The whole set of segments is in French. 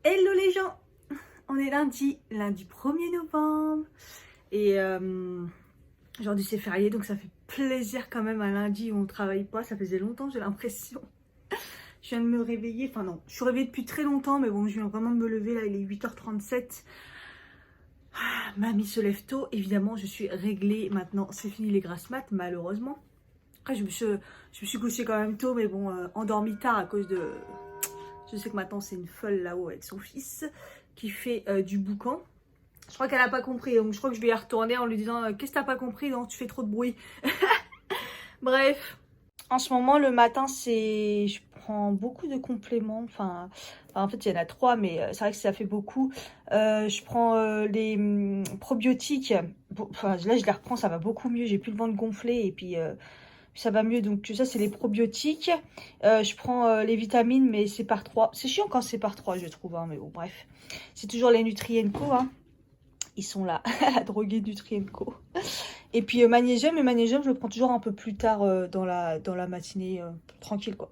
Hello les gens, on est lundi 1er novembre et aujourd'hui c'est férié donc ça fait plaisir quand même un lundi où on travaille pas, ça faisait longtemps j'ai l'impression. Je viens de me réveiller, enfin non, je suis réveillée depuis très longtemps mais bon je viens vraiment de me lever là, il est 8h37. Mamie se lève tôt, évidemment je suis réglée maintenant, c'est fini les grasses mat malheureusement. Après je me suis couchée quand même tôt mais bon endormie tard à cause de... Je sais que maintenant c'est une folle là-haut avec son fils qui fait du boucan. Je crois qu'elle n'a pas compris, donc je crois que je vais y retourner en lui disant qu'est-ce que t'as pas compris, non, tu fais trop de bruit. Bref, en ce moment le matin je prends beaucoup de compléments, en fait il y en a 3 mais c'est vrai que ça fait beaucoup. Je prends les probiotiques, enfin là je les reprends, ça va beaucoup mieux, j'ai plus le ventre gonflé et puis ça va mieux. Donc ça c'est les probiotiques. Je prends les vitamines mais c'est par 3. C'est chiant quand c'est par 3 je trouve, hein, mais bon bref. C'est toujours les Nutrienco, hein. Ils sont là, la droguée Nutrienco. Et puis magnésium, et magnésium je le prends toujours un peu plus tard dans la matinée, tranquille quoi.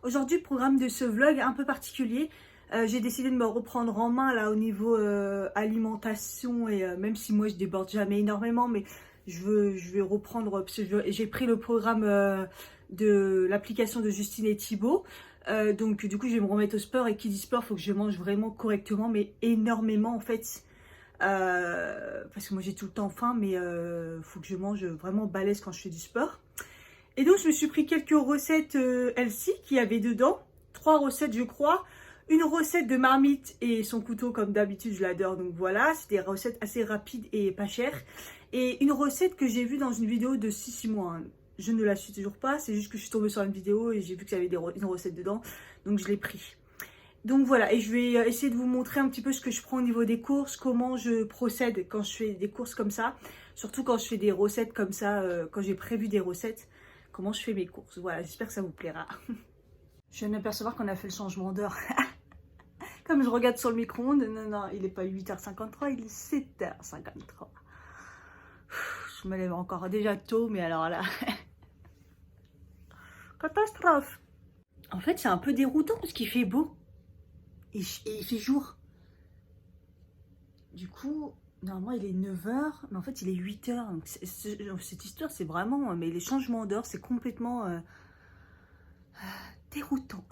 Aujourd'hui programme de ce vlog un peu particulier. J'ai décidé de me reprendre en main là au niveau alimentation et même si moi je déborde jamais énormément, mais je vais reprendre parce que j'ai pris le programme de l'application de Justine et Thibaut. Donc du coup je vais me remettre au sport, et qui dit sport faut que je mange vraiment correctement mais énormément en fait. Parce que moi j'ai tout le temps faim mais faut que je mange vraiment balèze quand je fais du sport. Et donc je me suis pris quelques recettes Elsie qui avait dedans. 3 recettes je crois. Une recette de marmite et son couteau comme d'habitude je l'adore, donc voilà, c'est des recettes assez rapides et pas chères. Et une recette que j'ai vue dans une vidéo de 6 mois, hein. Je ne la suis toujours pas, c'est juste que je suis tombée sur une vidéo et j'ai vu qu'il y avait une recette dedans, donc je l'ai pris. Donc voilà, et je vais essayer de vous montrer un petit peu ce que je prends au niveau des courses, comment je procède quand je fais des courses comme ça, surtout quand je fais des recettes comme ça, quand j'ai prévu des recettes, comment je fais mes courses. Voilà, j'espère que ça vous plaira. Je viens d'apercevoir qu'on a fait le changement d'heure. Comme je regarde sur le micro-ondes, non, il n'est pas 8h53, il est 7h53. Je me lève encore déjà tôt, mais alors là... Catastrophe. En fait, c'est un peu déroutant parce qu'il fait beau. Et il fait jour. Du coup, normalement, il est 9h, mais en fait, il est 8h. Donc cette histoire, c'est vraiment... Mais les changements d'heure, c'est complètement déroutant.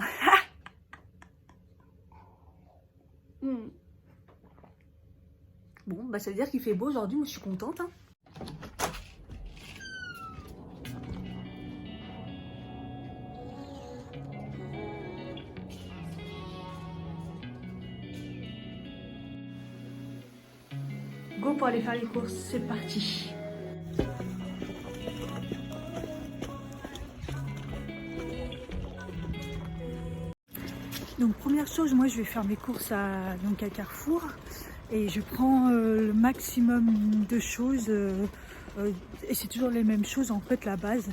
Bon, bah ça veut dire qu'il fait beau aujourd'hui, moi je suis contente, hein. Go pour aller faire les courses, c'est parti. Donc première chose, moi je vais faire mes courses à Carrefour et je prends le maximum de choses et c'est toujours les mêmes choses en fait, la base.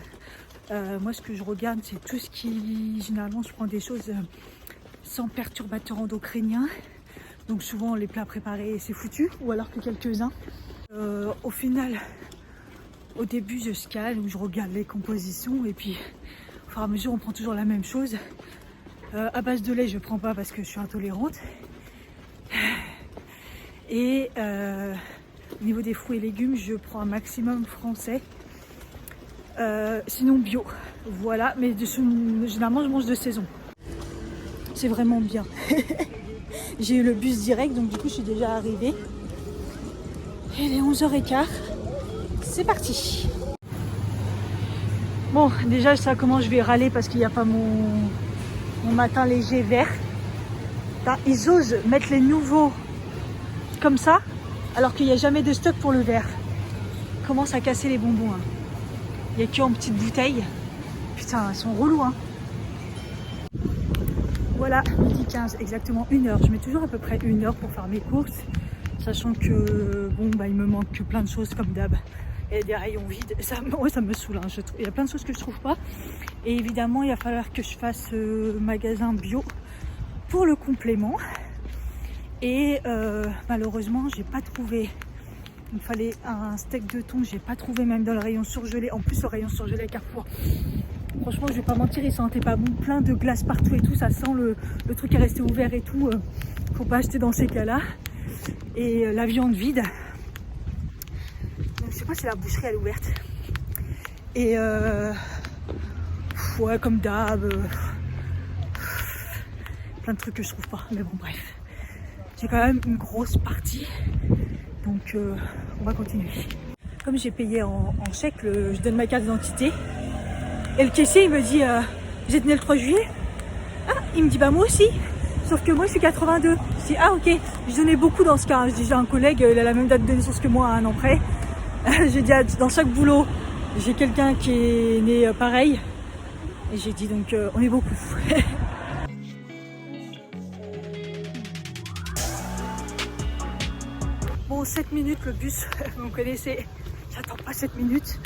Moi ce que je regarde c'est tout ce qui, généralement je prends des choses sans perturbateurs endocriniens, donc souvent les plats préparés c'est foutu, ou alors que quelques-uns. Au final, au début je scale ou je regarde les compositions et puis au fur et à mesure on prend toujours la même chose. À base de lait, je ne prends pas parce que je suis intolérante. Et au niveau des fruits et légumes, je prends un maximum français. Sinon bio. Voilà, mais généralement, je mange de saison. C'est vraiment bien. J'ai eu le bus direct, donc du coup, je suis déjà arrivée. Et il est 11h15. C'est parti. Bon, déjà, je sais comment je vais râler parce qu'il n'y a pas mon matin léger vert. Ils osent mettre les nouveaux comme ça alors qu'il n'y a jamais de stock pour le vert. Ils commencent à casser les bonbons, hein. Il n'y a que en petites bouteilles. Putain, ils sont relous, hein. Voilà, midi 15, exactement 1h. Je mets toujours à peu près 1h pour faire mes courses, sachant que bon bah il me manque plein de choses comme d'hab. Et des rayons vides, ça me saoule, hein. Il y a plein de choses que je trouve pas. Et évidemment, il va falloir que je fasse magasin bio pour le complément. Et malheureusement, j'ai pas trouvé. Il me fallait un steak de thon, j'ai pas trouvé même dans le rayon surgelé. En plus, le rayon surgelé à Carrefour, franchement, je vais pas mentir, il sentait pas bon. Plein de glace partout et tout, ça sent le truc est resté ouvert et tout. Faut pas acheter dans ces cas-là. Et la viande vide. Donc, je sais pas si la boucherie elle est ouverte. Et ouais, comme d'hab. Plein de trucs que je trouve pas. Mais bon, bref. J'ai quand même une grosse partie. Donc, on va continuer. Comme j'ai payé en chèque, je donne ma carte d'identité. Et le caissier, il me dit vous êtes né le 3 juillet? Ah, il me dit bah moi aussi. Sauf que moi, je suis 82. Je dis ah, ok. Je donnais beaucoup dans ce cas. Je dis j'ai un collègue, il a la même date de naissance que moi, à un an près. J'ai dit dans chaque boulot, j'ai quelqu'un qui est né pareil. Et j'ai dit donc on est beaucoup. Bon, 7 minutes le bus, vous me connaissez, j'attends pas 7 minutes,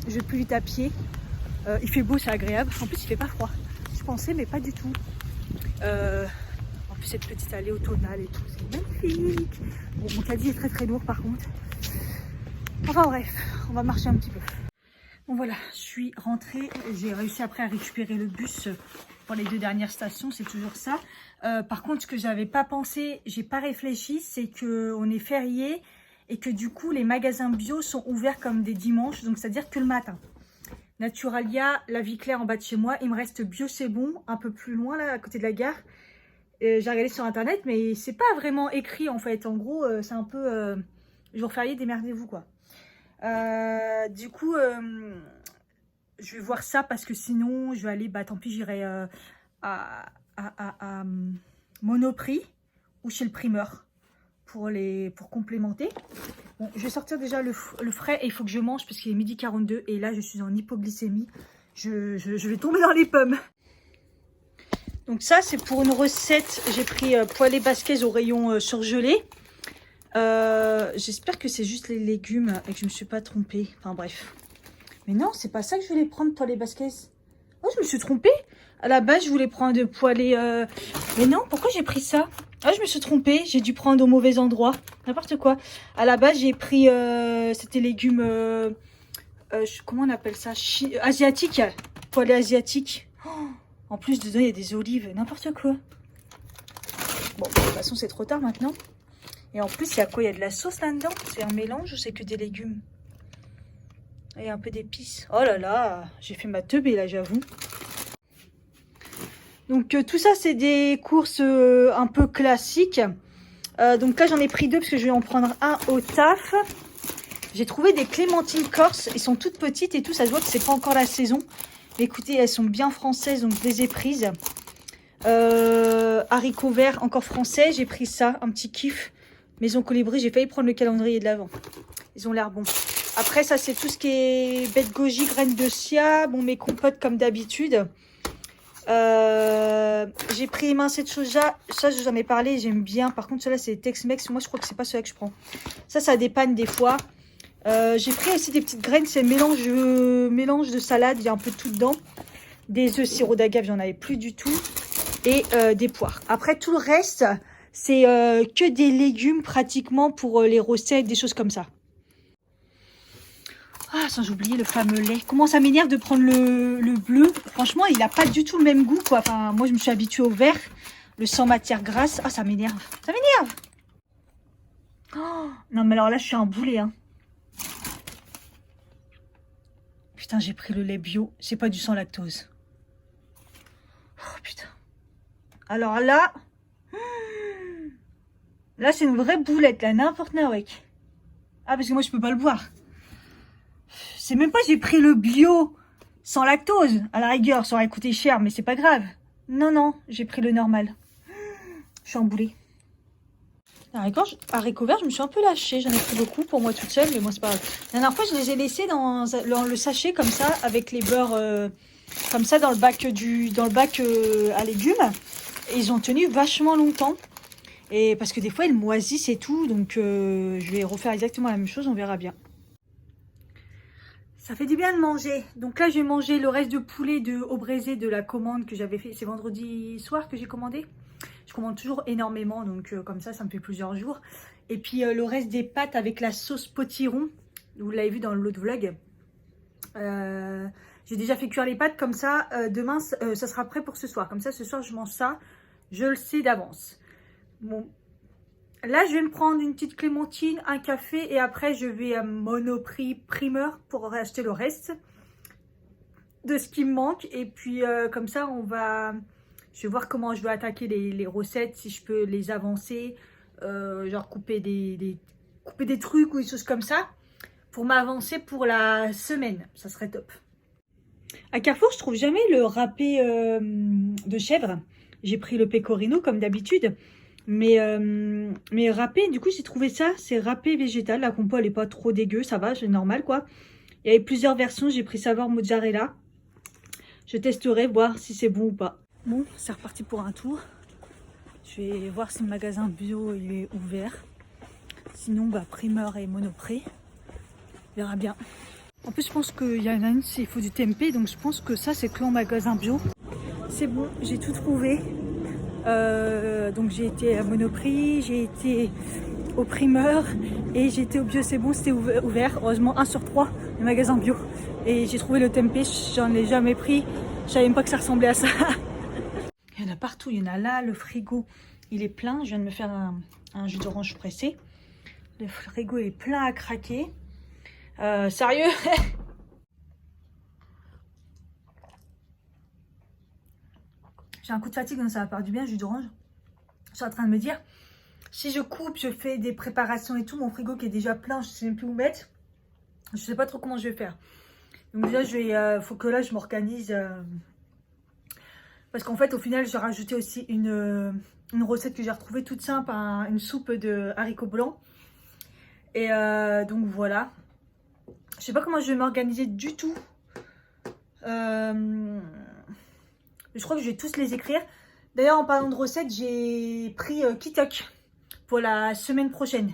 je vais plus vite à pied. Il fait beau, c'est agréable, en plus il fait pas froid. Je pensais, mais pas du tout. En plus cette petite allée automnale et tout, c'est magnifique. Bon, mon caddie est très très lourd par contre. Enfin bref, on va marcher un petit peu. Bon voilà, je suis rentrée, j'ai réussi après à récupérer le bus pour les 2 dernières stations, c'est toujours ça. Par contre, ce que j'avais pas pensé, j'ai pas réfléchi, c'est qu'on est férié et que du coup, les magasins bio sont ouverts comme des dimanches, donc c'est-à-dire que le matin. Naturalia, La Vie Claire en bas de chez moi, il me reste Bio C'est Bon, un peu plus loin là, à côté de la gare. J'ai regardé sur internet, mais c'est pas vraiment écrit en fait. En gros, c'est un peu jour férié, démerdez-vous quoi. Du coup, je vais voir ça parce que sinon, je vais aller, bah tant pis, j'irai à Monoprix ou chez le primeur pour complémenter. Bon, je vais sortir déjà le frais et il faut que je mange parce qu'il est 12h42 et là, je suis en hypoglycémie. Je vais tomber dans les pommes. Donc ça, c'est pour une recette. J'ai pris poêlée basquaise au rayon surgelé. J'espère que c'est juste les légumes et que je me suis pas trompée. Enfin bref. Mais non, c'est pas ça que je voulais prendre, poêlée basquaise. Oh, je me suis trompée. À la base, je voulais prendre de poêlée... Mais non, pourquoi j'ai pris ça? Ah, je me suis trompée. J'ai dû prendre au mauvais endroit. N'importe quoi. À la base, j'ai pris... C'était légumes... comment on appelle ça? Asiatique. Poêlée asiatique. Oh, en plus, dedans, il y a des olives. N'importe quoi. Bon, de toute façon, c'est trop tard maintenant. Et en plus, il y a quoi? Il y a de la sauce là-dedans? C'est un mélange ou c'est que des légumes? Et un peu d'épices. Oh là là, j'ai fait ma teubée là, j'avoue. Donc tout ça, c'est des courses un peu classiques. Donc là, j'en ai pris 2 parce que je vais en prendre un au taf. J'ai trouvé des clémentines corse. Elles sont toutes petites et tout. Ça se voit que c'est pas encore la saison. Mais écoutez, elles sont bien françaises, donc je les ai prises. Haricots verts, encore français. J'ai pris ça, un petit kiff. Maison Colibri, j'ai failli prendre le calendrier de l'Avent. Ils ont l'air bons. Après, ça, c'est tout ce qui est bête goji, graines de chia. Bon, mes compotes, comme d'habitude. J'ai pris émincé de soja. Ça, je vous en ai parlé, j'aime bien. Par contre, cela c'est Tex-Mex. Moi, je crois que c'est pas celui-là que je prends. Ça dépanne des fois. J'ai pris aussi des petites graines. C'est mélange de salade. Il y a un peu de tout dedans. Des œufs, sirop d'agave, j'en avais plus du tout. Et des poires. Après, tout le reste, c'est que des légumes pratiquement pour les recettes, des choses comme ça. Ah, sans oublier le fameux lait. Comment ça m'énerve de prendre le bleu. Franchement, il n'a pas du tout le même goût, quoi. Enfin, moi, je me suis habituée au vert. Le sans matière grasse. Ah, ça m'énerve. Ça m'énerve. Oh, non, mais alors là, je suis un boulet, hein. Putain, j'ai pris le lait bio. C'est pas du sans lactose. Oh, putain. Alors là... Là, c'est une vraie boulette, là. N'importe nawek. Ah, parce que moi, je peux pas le boire. C'est même pas j'ai pris le bio sans lactose. À la rigueur, ça aurait coûté cher, mais c'est pas grave. Non, non, j'ai pris le normal. Je suis emboulée. Haricots verts, je me suis un peu lâchée. J'en ai pris beaucoup pour moi toute seule, mais moi, c'est pas grave. La dernière fois, je les ai laissés dans le sachet comme ça, avec les beurres comme ça dans le bac, à légumes. Et ils ont tenu vachement longtemps. Et parce que des fois, ils moisissent et tout. Donc, je vais refaire exactement la même chose. On verra bien. Ça fait du bien de manger. Donc là, j'ai mangé le reste de poulet au braisé de la commande que j'avais fait. C'est vendredi soir que j'ai commandé. Je commande toujours énormément, donc comme ça me fait plusieurs jours. Et puis le reste des pâtes avec la sauce potiron. Vous l'avez vu dans l'autre vlog. J'ai déjà fait cuire les pâtes comme ça. Demain, ça sera prêt pour ce soir. Comme ça, ce soir, je mange ça. Je le sais d'avance. Bon. Là, je vais me prendre une petite clémentine, un café et après, je vais à Monoprix primeur pour acheter le reste de ce qui me manque. Et puis, comme ça, je vais voir comment je vais attaquer les recettes, si je peux les avancer, genre couper couper des trucs ou des choses comme ça pour m'avancer pour la semaine. Ça serait top. À Carrefour, je trouve jamais le râpé de chèvre. J'ai pris le pecorino comme d'habitude. Mais râpé, du coup, j'ai trouvé ça. C'est râpé végétal. La compo, elle est pas trop dégueu. Ça va, c'est normal, quoi. Il y avait plusieurs versions. J'ai pris saveur mozzarella. Je testerai, voir si c'est bon ou pas. Bon, c'est reparti pour un tour. Je vais voir si le magasin bio il est ouvert. Sinon, bah, primeur et Monoprix. On verra bien. En plus, je pense qu'il y en a une, il faut du tempeh. Donc, je pense que ça, c'est que en magasin bio. C'est bon, j'ai tout trouvé. Donc j'ai été à Monoprix, j'ai été au primeur et j'ai été au bio, c'est bon, c'était ouvert. Heureusement 1 sur 3 les magasins bio. Et j'ai trouvé le tempeh, j'en ai jamais pris. Je savais même pas que ça ressemblait à ça. Il y en a partout, il y en a là, le frigo il est plein. Je viens de me faire un jus d'orange pressé. Le frigo est plein à craquer. Sérieux? J'ai un coup de fatigue, donc ça va faire du bien, jus d'orange. Je suis en train de me dire, si je coupe, je fais des préparations et tout, mon frigo qui est déjà plein, je ne sais même plus où mettre. Je ne sais pas trop comment je vais faire. Donc déjà, faut que là, je m'organise. Parce qu'en fait, au final, j'ai rajouté aussi une recette que j'ai retrouvée toute simple, une soupe de haricots blancs. Et donc voilà. Je ne sais pas comment je vais m'organiser du tout. Je crois que je vais tous les écrire. D'ailleurs, en parlant de recettes, j'ai pris Kitok pour la semaine prochaine.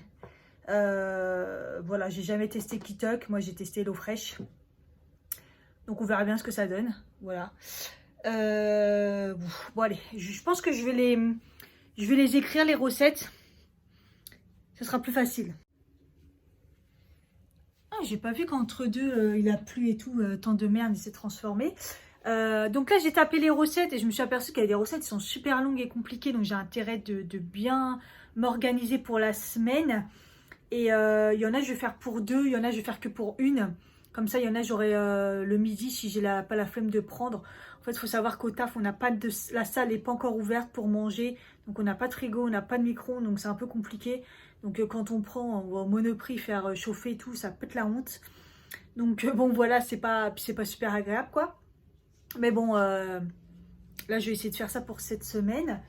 Voilà, j'ai jamais testé Kitok. Moi, j'ai testé l'eau fraîche. Donc, on verra bien ce que ça donne. Voilà. Bon, allez. Je pense que je vais les écrire, les recettes. Ce sera plus facile. Ah, j'ai pas vu qu'entre deux, il a plu et tout. Tant de merde, il s'est transformé. Donc là j'ai tapé les recettes et je me suis aperçue qu'il y a des recettes qui sont super longues et compliquées, donc j'ai intérêt de bien m'organiser pour la semaine. Et il y en a je vais faire pour 2, il y en a je vais faire que pour 1. Comme ça il y en a j'aurai le midi si j'ai pas la flemme de prendre. En fait il faut savoir qu'au taf on n'a pas la salle n'est pas encore ouverte pour manger, donc on n'a pas de frigo, on n'a pas de micro-ondes, donc c'est un peu compliqué. Donc quand on prend au Monoprix faire chauffer et tout, ça pète la honte. Donc bon voilà, c'est pas super agréable quoi. Mais bon, là, je vais essayer de faire ça pour cette semaine.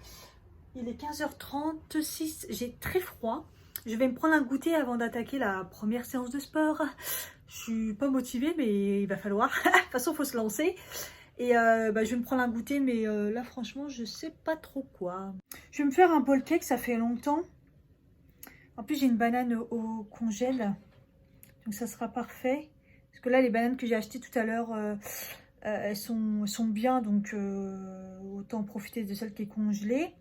Il est 15h36, j'ai très froid. Je vais me prendre un goûter avant d'attaquer la première séance de sport. Je suis pas motivée, mais il va falloir. De toute façon, il faut se lancer. Et je vais me prendre un goûter, mais là, franchement, je sais pas trop quoi. Je vais me faire un bowl cake, ça fait longtemps. En plus, j'ai une banane au congèle. Donc, ça sera parfait. Parce que là, les bananes que j'ai achetées tout à l'heure... elles sont bien, donc autant en profiter de celle qui est congelée.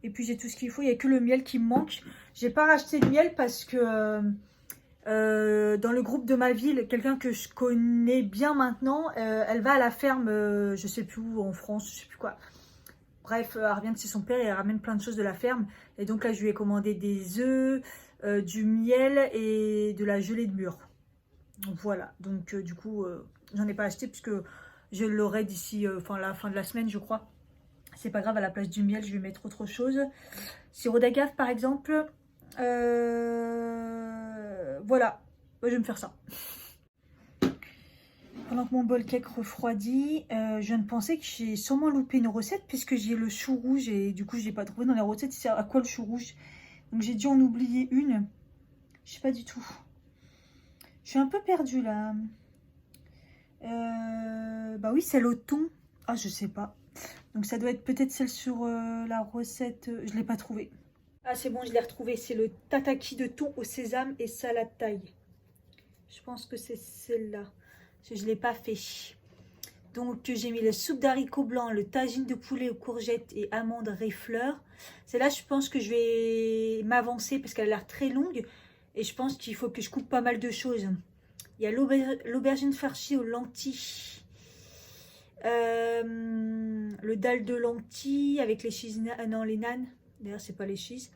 Et puis j'ai tout ce qu'il faut, il n'y a que le miel qui me manque. J'ai pas racheté de miel parce que dans le groupe de ma ville, quelqu'un que je connais bien maintenant, elle va à la ferme, je sais plus où, en France, je sais plus quoi. Bref, elle revient de chez son père et elle ramène plein de choses de la ferme. Et donc là, je lui ai commandé des œufs, du miel et de la gelée de mûre. Voilà, donc du coup, j'en ai pas acheté puisque je l'aurai d'ici la fin de la semaine, je crois. C'est pas grave, à la place du miel, je vais mettre autre chose. Sirop d'agave, par exemple. Voilà, je vais me faire ça. Pendant que mon bol cake refroidit, je viens de penser que j'ai sûrement loupé une recette puisque j'ai le chou rouge et du coup, je n'ai pas trouvé dans les recettes. Il sert à quoi le chou rouge? Donc, j'ai dû en oublier une. Je sais pas du tout. Je suis un peu perdue là. Bah oui, celle au thon. Ah, je sais pas. Donc ça doit être peut-être celle sur la recette. Je ne l'ai pas trouvée. Ah, c'est bon, je l'ai retrouvée. C'est le tataki de thon au sésame et salade thaï. Je pense que c'est celle-là. Je ne l'ai pas fait. Donc j'ai mis la soupe d'haricots blancs, le tagine de poulet aux courgettes et amandes réfleurs. Celle-là, je pense que je vais m'avancer parce qu'elle a l'air très longue. Et je pense qu'il faut que je coupe pas mal de choses. Il y a l'aubergine farcie aux lentilles. Le dalle de lentilles avec les les nanes. D'ailleurs, c'est pas les cheese.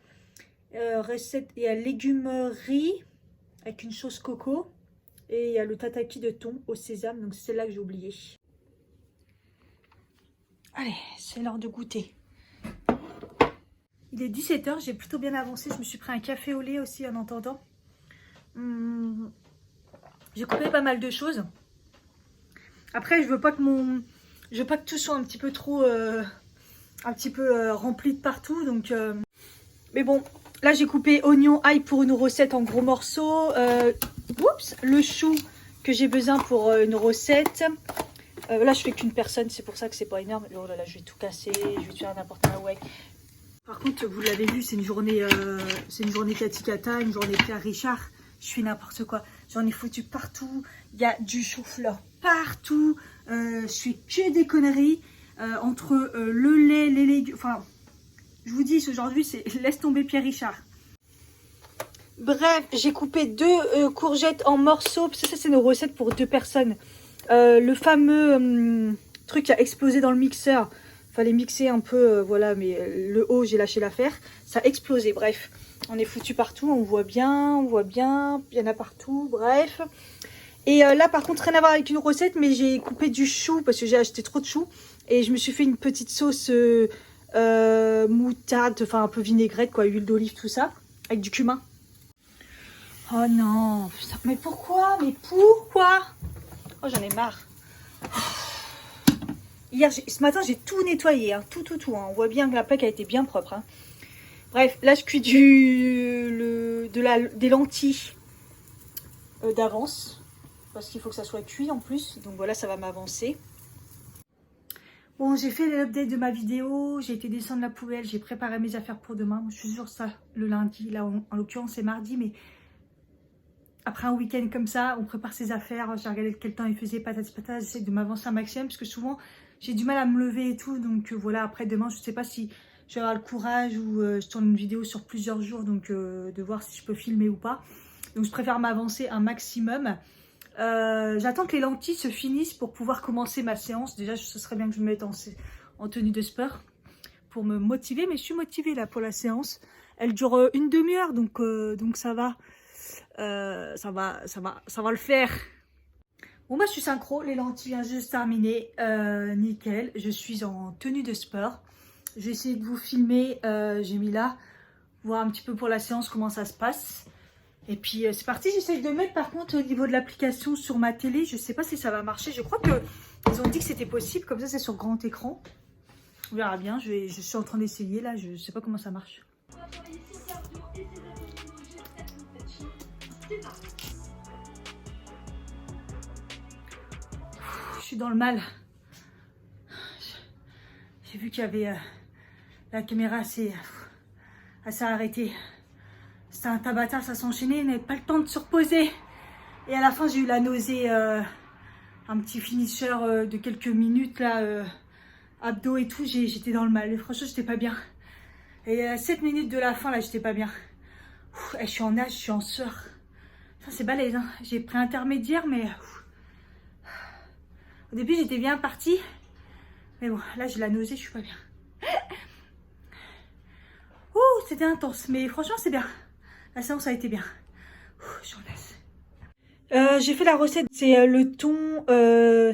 Recette, il y a légumes riz avec une sauce coco. Et il y a le tataki de thon au sésame. Donc, c'est celle-là que j'ai oublié. Allez, c'est l'heure de goûter. Il est 17 h, j'ai plutôt bien avancé. Je me suis pris un café au lait aussi en entendant. J'ai coupé pas mal de choses. Après, je veux pas que tout soit un petit peu trop... rempli de partout. Donc, mais bon, là j'ai coupé oignon, ail pour une recette en gros morceaux. Oups, le chou que j'ai besoin pour une recette. Là, je fais qu'une personne, c'est pour ça que c'est pas énorme. Oh là là, je vais tout casser, je vais faire n'importe quoi. Ouais. Par contre, vous l'avez vu, c'est une journée Cathy Cata, une journée Pierre Richard. Je fais n'importe quoi. J'en ai foutu partout. Il y a du chou-fleur partout. Je fais que des conneries. Entre le lait, les légumes. Enfin, je vous dis, aujourd'hui, c'est laisse tomber Pierre Richard. Bref, j'ai coupé 2 courgettes en morceaux. Ça, c'est une recette pour 2 personnes. Le fameux truc qui a explosé dans le mixeur. Fallait mixer un peu, voilà, mais le haut, j'ai lâché l'affaire. Ça a explosé, bref. On est foutu partout, on voit bien, il y en a partout, bref. Et là, par contre, rien à voir avec une recette, mais j'ai coupé du chou parce que j'ai acheté trop de choux. Et je me suis fait une petite sauce moutarde, enfin un peu vinaigrette, quoi, huile d'olive, tout ça, avec du cumin. Oh non, putain, mais pourquoi? Oh, j'en ai marre. Hier, ce matin, j'ai tout nettoyé, hein, tout. Hein. On voit bien que la plaque a été bien propre. Hein. Bref, là, je cuis des lentilles d'avance. Parce qu'il faut que ça soit cuit en plus. Donc voilà, ça va m'avancer. Bon, j'ai fait l'update de ma vidéo. J'ai été descendre la poubelle. J'ai préparé mes affaires pour demain. Je suis sur ça le lundi. Là, en l'occurrence, c'est mardi. Mais après un week-end comme ça, on prépare ses affaires. J'ai regardé quel temps il faisait, patati patata. J'essaie de m'avancer un maximum. Parce que souvent, j'ai du mal à me lever et tout. Donc voilà, après demain, je ne sais pas si je vais avoir le courage ou je tourne une vidéo sur plusieurs jours. Donc de voir si je peux filmer ou pas. Donc je préfère m'avancer un maximum. J'attends que les lentilles se finissent pour pouvoir commencer ma séance. Déjà, ce serait bien que je me mette en tenue de sport pour me motiver. Mais je suis motivée là pour la séance. Elle dure une demi-heure, donc ça va. Ça va le faire. Bon bah je suis synchro, les lentilles viennent juste terminer. Nickel, je suis en tenue de sport. J'ai essayé de vous filmer, j'ai mis là, voir un petit peu pour la séance comment ça se passe. Et puis c'est parti, j'essaie de mettre par contre au niveau de l'application sur ma télé. Je ne sais pas si ça va marcher. Je crois qu'ils ont dit que c'était possible. Comme ça, c'est sur grand écran. On verra bien. Je suis en train d'essayer là. Je ne sais pas comment ça marche. Je suis dans le mal. J'ai vu qu'il y avait la caméra assez arrêtée. C'était un tabata, ça s'enchaînait, n'avait pas le temps de se reposer. Et à la fin, j'ai eu la nausée, un petit finisher de quelques minutes, là, abdos et tout, j'étais dans le mal. Franchement, j'étais pas bien. Et à 7 minutes de la fin, là, j'étais pas bien. Je suis en nage, je suis en sueur. Ça, c'est balèze, hein. J'ai pris intermédiaire, mais... Au début, j'étais bien partie. Mais bon, là, j'ai la nausée, je suis pas bien. Ouh, c'était intense, mais franchement, c'est bien. La séance a été bien. Je relaisse. J'ai fait la recette, c'est le thon,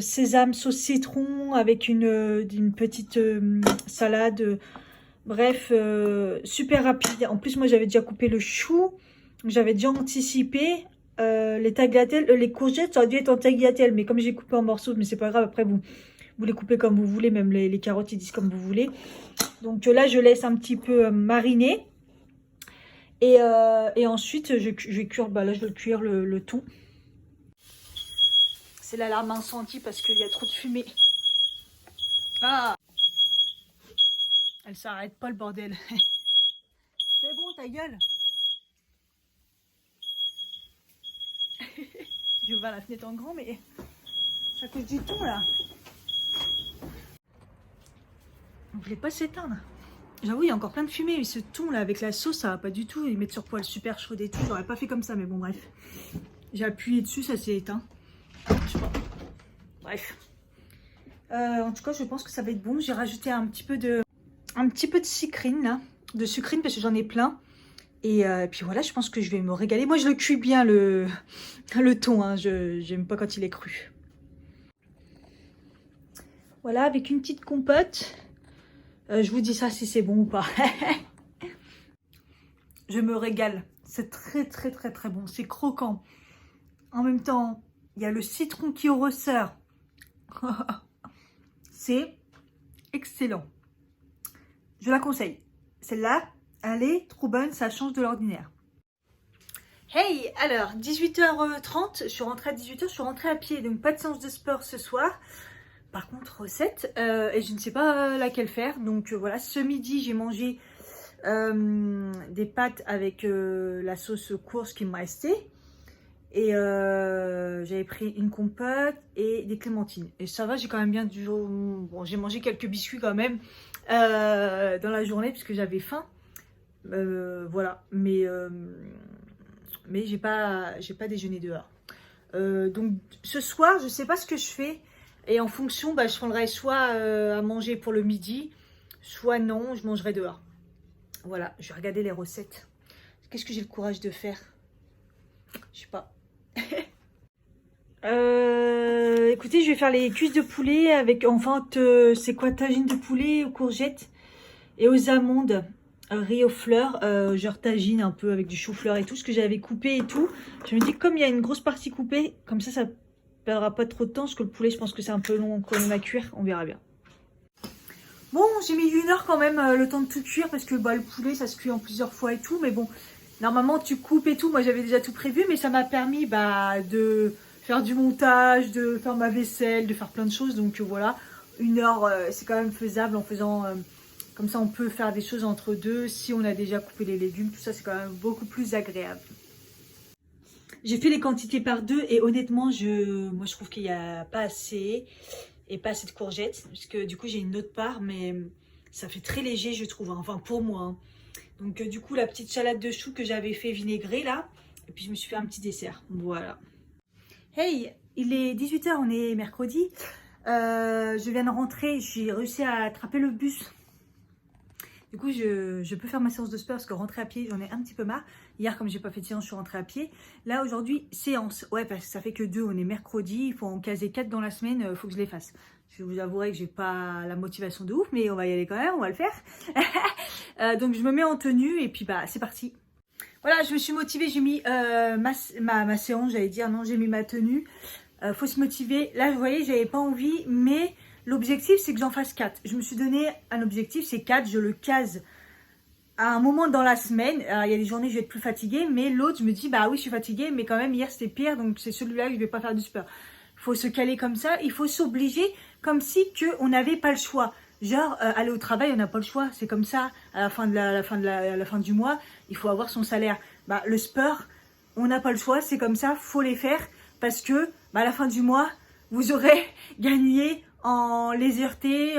sésame, sauce citron avec une petite salade. Bref, super rapide. En plus, moi, j'avais déjà coupé le chou. J'avais déjà anticipé. Les tagliatelles, les courgettes, ça aurait dû être en tagliatelle. Mais comme j'ai coupé en morceaux, mais c'est pas grave. Après, vous les coupez comme vous voulez. Même les carottes, ils disent comme vous voulez. Donc là, je laisse un petit peu mariner. Et ensuite, je vais cuire, bah là je vais le cuire le thon. C'est l'alarme incendie parce qu'il y a trop de fumée. Ah, elle s'arrête pas le bordel. C'est bon, ta gueule. Je vais à la fenêtre en grand, mais c'est à cause du thon là. On voulait pas s'éteindre. J'avoue, il y a encore plein de fumée, mais ce thon là avec la sauce, ça va pas du tout. Ils mettent sur poêle super chaude et tout. J'aurais pas fait comme ça, mais bon, bref. J'ai appuyé dessus, ça s'est éteint. Je sais pas. Bref. En tout cas, je pense que ça va être bon. J'ai rajouté un petit peu de citrine là. de sucrine parce que j'en ai plein. Et puis voilà, je pense que je vais me régaler. Moi, je le cuis bien le thon, hein. J'aime pas quand il est cru. Voilà, avec une petite compote. Je vous dis ça si c'est bon ou pas. Je me régale. C'est très très très très bon. C'est croquant. En même temps, il y a le citron qui ressort. C'est excellent. Je la conseille. Celle-là, elle est trop bonne. Ça change de l'ordinaire. Hey, alors 18h30, je suis rentrée à 18h, je suis rentrée à pied, donc pas de séance de sport ce soir. Par contre, recette, et je ne sais pas laquelle faire. Donc voilà, ce midi, j'ai mangé des pâtes avec la sauce course qui me restait. Et j'avais pris une compote et des clémentines. Et ça va, j'ai quand même bien du jour. Bon, j'ai mangé quelques biscuits quand même dans la journée puisque j'avais faim. Voilà, mais j'ai pas déjeuné dehors. Donc ce soir, je sais pas ce que je fais. Et en fonction, je prendrai soit à manger pour le midi, soit non, je mangerai dehors. Voilà, je vais regarder les recettes. Qu'est-ce que j'ai le courage de faire? Je sais pas. Écoutez, je vais faire les cuisses de poulet avec, enfin, c'est quoi, tagine de poulet aux courgettes et aux amandes, riz aux fleurs, genre tagine un peu avec du chou-fleur et tout, ce que j'avais coupé et tout. Je me dis que comme il y a une grosse partie coupée, comme ça perdra pas trop de temps, parce que le poulet, je pense que c'est un peu long quand même à cuire, on verra bien. Bon, j'ai mis 1 heure quand même, le temps de tout cuire, parce que le poulet, ça se cuit en plusieurs fois et tout, mais bon, normalement, tu coupes et tout, moi j'avais déjà tout prévu, mais ça m'a permis de faire du montage, de faire ma vaisselle, de faire plein de choses, donc voilà, 1 heure, c'est quand même faisable en faisant, comme ça on peut faire des choses entre deux, si on a déjà coupé les légumes, tout ça c'est quand même beaucoup plus agréable. J'ai fait les quantités par deux et honnêtement, moi je trouve qu'il n'y a pas assez et pas assez de courgettes. Parce que du coup j'ai une autre part, mais ça fait très léger je trouve, hein. Enfin pour moi. Hein. Donc du coup la petite salade de choux que j'avais fait vinaigrer là. Et puis je me suis fait un petit dessert. Voilà. Hey, il est 18h, on est mercredi. Je viens de rentrer, j'ai réussi à attraper le bus. Du coup, je peux faire ma séance de sport parce que rentrer à pied, j'en ai un petit peu marre. Hier, comme j'ai pas fait de séance, je suis rentrée à pied. Là, aujourd'hui, séance. Ouais, parce que ça fait que 2, on est mercredi. Il faut en caser 4 dans la semaine, il faut que je les fasse. Je vous avouerai que j'ai pas la motivation de ouf, mais on va y aller quand même, on va le faire. Donc, je me mets en tenue et puis c'est parti. Voilà, je me suis motivée, j'ai mis ma séance, j'allais dire, non, j'ai mis ma tenue. Faut se motiver. Là, vous voyez, j'avais pas envie, mais l'objectif, c'est que j'en fasse 4. Je me suis donné un objectif, c'est 4. Je le case à un moment dans la semaine. Alors, il y a des journées où je vais être plus fatiguée, mais l'autre, je me dis, oui, je suis fatiguée, mais quand même, hier, c'était pire, donc c'est celui-là que je vais pas faire du sport. Il faut se caler comme ça, il faut s'obliger comme si on n'avait pas le choix. Genre, aller au travail, on n'a pas le choix. C'est comme ça, à la fin du mois, il faut avoir son salaire. Le sport, on n'a pas le choix, c'est comme ça, faut les faire. Parce que, à la fin du mois, vous aurez gagné en légèreté,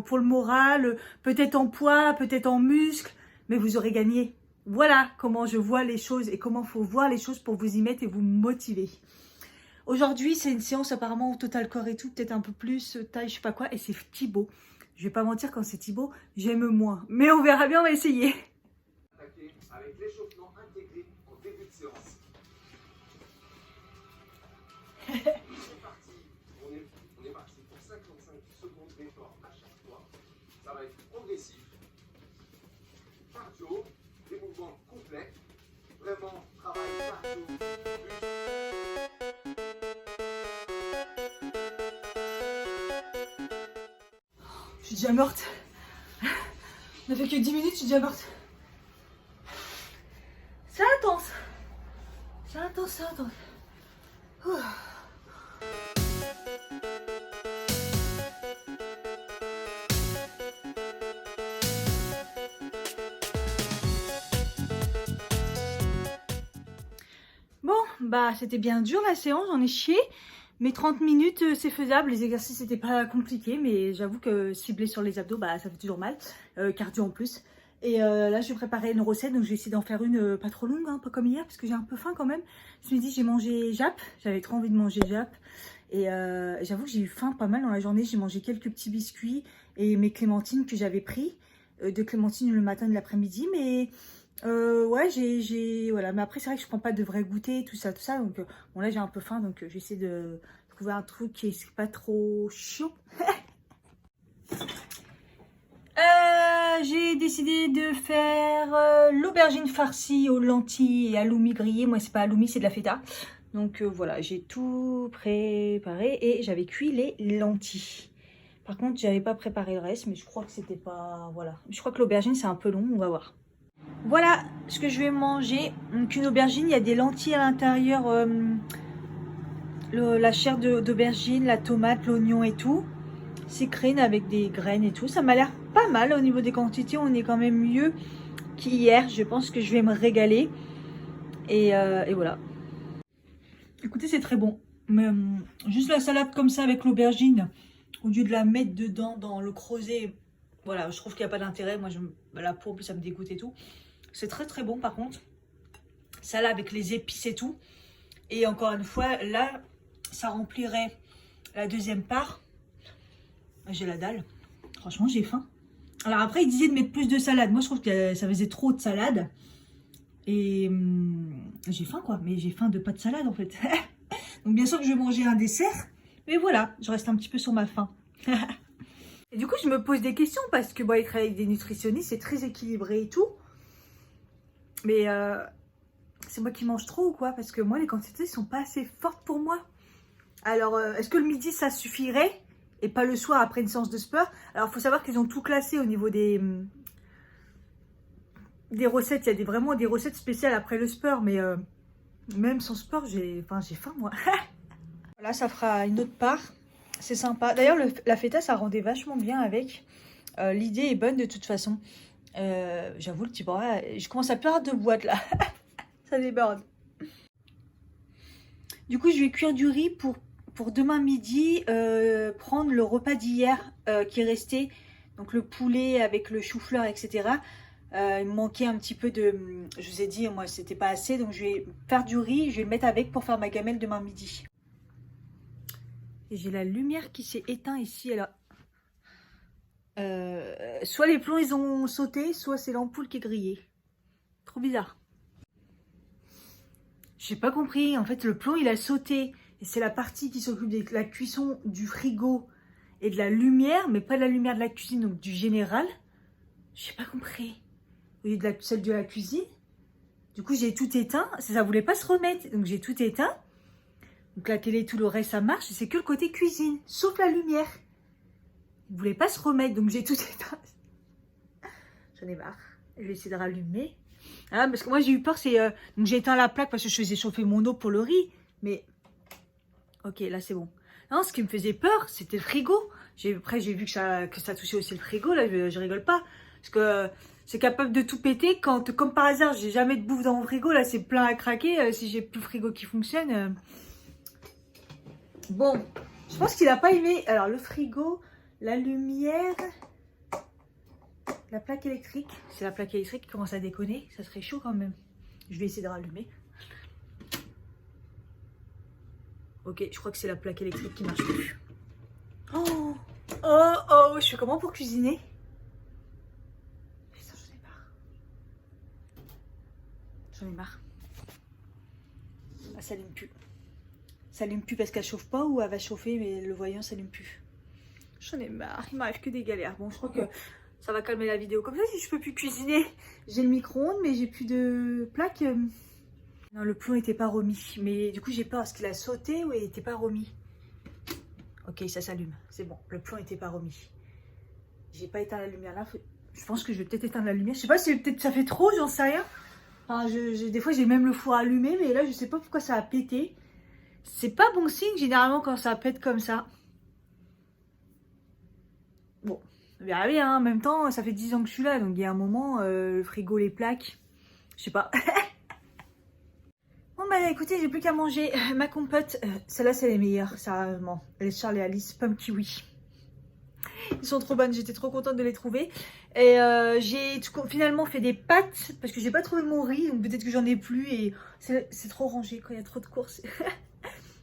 pour le moral, peut-être en poids, peut-être en muscle, mais vous aurez gagné. Voilà comment je vois les choses et comment il faut voir les choses pour vous y mettre et vous motiver. Aujourd'hui, c'est une séance apparemment au total corps et tout, peut-être un peu plus taille, je sais pas quoi, et c'est Thibaut. Je vais pas mentir, quand c'est Thibaut, j'aime moins. Mais on verra bien, on va essayer. Avec l'échauffement intégré en début de séance. C'est parti. On est parti pour 55 secondes d'effort à chaque fois. Ça va être progressif. Cardio, des mouvements complets. Vraiment, travail cardio. Je suis déjà morte. On n'a fait que 10 minutes, je suis déjà morte. C'est intense. C'est intense, c'est intense. Ouh. Bon, c'était bien dur la séance, j'en ai chié. Mais 30 minutes, c'est faisable. Les exercices, c'était pas compliqué. Mais j'avoue que cibler sur les abdos, ça fait toujours mal. Cardio en plus. Et là, je vais préparer une recette. Donc, je vais essayer d'en faire une pas trop longue, hein, pas comme hier. Parce que j'ai un peu faim quand même. Je me dis, j'ai mangé Jap. J'avais trop envie de manger Jap. Et j'avoue que j'ai eu faim pas mal dans la journée. J'ai mangé quelques petits biscuits et mes clémentines que j'avais pris. de clémentine le matin et l'après-midi. Mais ouais, voilà. Mais après, c'est vrai que je prends pas de vrai goûter, tout ça. Donc, bon, là, j'ai un peu faim, donc j'essaie de trouver un truc qui est pas trop chaud. J'ai décidé de faire l'aubergine farcie aux lentilles et halloumi grillé. Moi, c'est pas halloumi, c'est de la feta. Donc voilà, j'ai tout préparé et j'avais cuit les lentilles. Par contre, j'avais pas préparé le reste, mais je crois que c'était pas... Voilà. Je crois que l'aubergine, c'est un peu long, on va voir. Voilà ce que je vais manger. Donc une aubergine, il y a des lentilles à l'intérieur, la chair d'aubergine, la tomate, l'oignon et tout. Sucrine avec des graines et tout. Ça m'a l'air pas mal au niveau des quantités. On est quand même mieux qu'hier. Je pense que je vais me régaler. Et voilà. Écoutez, c'est très bon. Mais juste la salade comme ça avec l'aubergine, au lieu de la mettre dedans dans le creuset, voilà, je trouve qu'il n'y a pas d'intérêt. Moi, la peau, ça me dégoûte et tout. C'est très très bon par contre. Salade avec les épices et tout. Et encore une fois, là, ça remplirait la deuxième part. J'ai la dalle. Franchement, j'ai faim. Alors après, il disait de mettre plus de salade. Moi, je trouve que ça faisait trop de salade. Et j'ai faim, quoi. Mais j'ai faim de pas de salade, en fait. Donc, bien sûr que je vais manger un dessert. Mais voilà, je reste un petit peu sur ma faim. Et du coup, je me pose des questions parce que, bon, il travaille avec des nutritionnistes. C'est très équilibré et tout. Mais c'est moi qui mange trop ou quoi? Parce que moi, les quantités ne sont pas assez fortes pour moi. Alors, est-ce que le midi, ça suffirait? Et pas le soir après une séance de sport. Alors, il faut savoir qu'ils ont tout classé au niveau des recettes. Il y a vraiment des recettes spéciales après le sport. Mais même sans sport, j'ai faim, moi. Voilà, ça fera une autre part. C'est sympa. D'ailleurs, la feta, ça rendait vachement bien avec. L'idée est bonne de toute façon. J'avoue, le petit bras, je commence à perdre de boîte, là. Ça déborde. Du coup, je vais cuire du riz pour demain midi, prendre le repas d'hier qui est resté, donc le poulet avec le chou-fleur, etc. Il me manquait un petit peu de... Je vous ai dit, moi, c'était pas assez, donc je vais faire du riz, je vais le mettre avec pour faire ma gamelle demain midi. Et j'ai la lumière qui s'est éteinte ici, alors... soit les plombs, ils ont sauté, soit c'est l'ampoule qui est grillée. Trop bizarre. J'ai pas compris, en fait, le plomb, il a sauté. Et c'est la partie qui s'occupe de la cuisson du frigo et de la lumière, mais pas de la lumière de la cuisine, donc du général. J'ai pas compris. Au lieu de celle de la cuisine. Du coup, j'ai tout éteint. Ça voulait pas se remettre, donc j'ai tout éteint. Donc la télé, tout le reste, ça marche. C'est que le côté cuisine, sauf la lumière. Il voulait pas se remettre, donc j'ai tout éteint. J'en ai marre. Je vais essayer de rallumer. Ah, parce que moi, j'ai eu peur, donc j'ai éteint la plaque parce que je faisais chauffer mon eau pour le riz. Mais... Ok, là c'est bon. Non, ce qui me faisait peur, c'était le frigo. Après, j'ai vu que ça touchait aussi le frigo. Là, je rigole pas. Parce que c'est capable de tout péter quand, comme par hasard, j'ai jamais de bouffe dans mon frigo. Là, c'est plein à craquer. Si j'ai plus le frigo qui fonctionne. Bon, je pense qu'il a pas aimé. Alors, le frigo, la lumière, la plaque électrique. C'est la plaque électrique qui commence à déconner. Ça serait chaud quand même. Je vais essayer de rallumer. Ok, je crois que c'est la plaque électrique qui marche plus. Oh, je fais comment pour cuisiner? Putain, j'en ai marre. J'en ai marre. Ah, ça allume plus. Ça allume plus parce qu'elle chauffe pas ou elle va chauffer mais le voyant s'allume plus. J'en ai marre, il m'arrive que des galères. Bon, je crois que ça va calmer la vidéo comme ça si je peux plus cuisiner. J'ai le micro-ondes mais j'ai plus de plaque. Non, le plomb n'était pas remis. Mais du coup, j'ai peur. Est-ce qu'il a sauté ou il n'était pas remis? Ok, ça s'allume. C'est bon. Le plomb n'était pas remis. J'ai pas éteint la lumière là. Je pense que je vais peut-être éteindre la lumière. Je sais pas si peut-être ça fait trop, j'en sais rien. Enfin, des fois, j'ai même le four allumé. Mais là, je sais pas pourquoi ça a pété. C'est pas bon signe généralement quand ça pète comme ça. Bon, on verra bien. En même temps, ça fait 10 ans que je suis là. Donc, il y a un moment, le frigo, les plaques. Je sais pas. Bon bah écoutez, j'ai plus qu'à manger ma compote. Celle-là c'est les meilleures, sérieusement. Les Charles et Alice, pomme kiwi. Ils sont trop bonnes, j'étais trop contente de les trouver. Et j'ai finalement fait des pâtes parce que j'ai pas trouvé mon riz, donc peut-être que j'en ai plus et c'est trop rangé quand il y a trop de courses.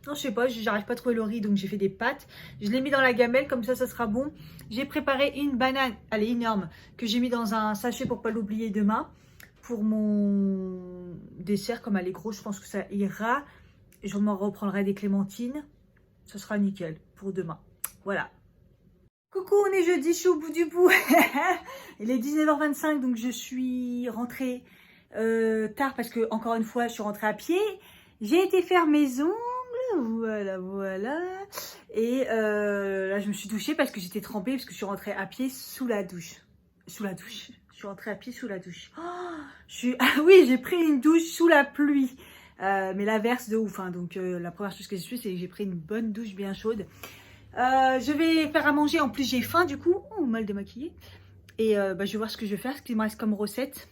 Non, je sais pas, j'arrive pas à trouver le riz, donc j'ai fait des pâtes. Je l'ai mis dans la gamelle, comme ça sera bon. J'ai préparé une banane, elle est énorme, que j'ai mis dans un sachet pour pas l'oublier demain. Pour mon dessert, comme elle est grosse, je pense que ça ira. Je m'en reprendrai des clémentines. Ça sera nickel pour demain. Voilà. Coucou, on est jeudi, je suis au bout du bout. Il est 19h25, donc je suis rentrée tard parce que, encore une fois, je suis rentrée à pied. J'ai été faire mes ongles. Voilà, voilà. Et là, je me suis douchée parce que j'étais trempée, parce que je suis rentrée à pied sous la douche. Sous la douche. Je suis rentrée à pied sous la douche. Oh, ah oui, j'ai pris une douche sous la pluie. Mais l'averse de ouf. Hein. Donc, la première chose que j'ai fait, c'est que j'ai pris une bonne douche bien chaude. Je vais faire à manger. En plus, j'ai faim du coup. Oh, mal démaquillée. Et je vais voir ce que je vais faire, ce qu'il me reste comme recette.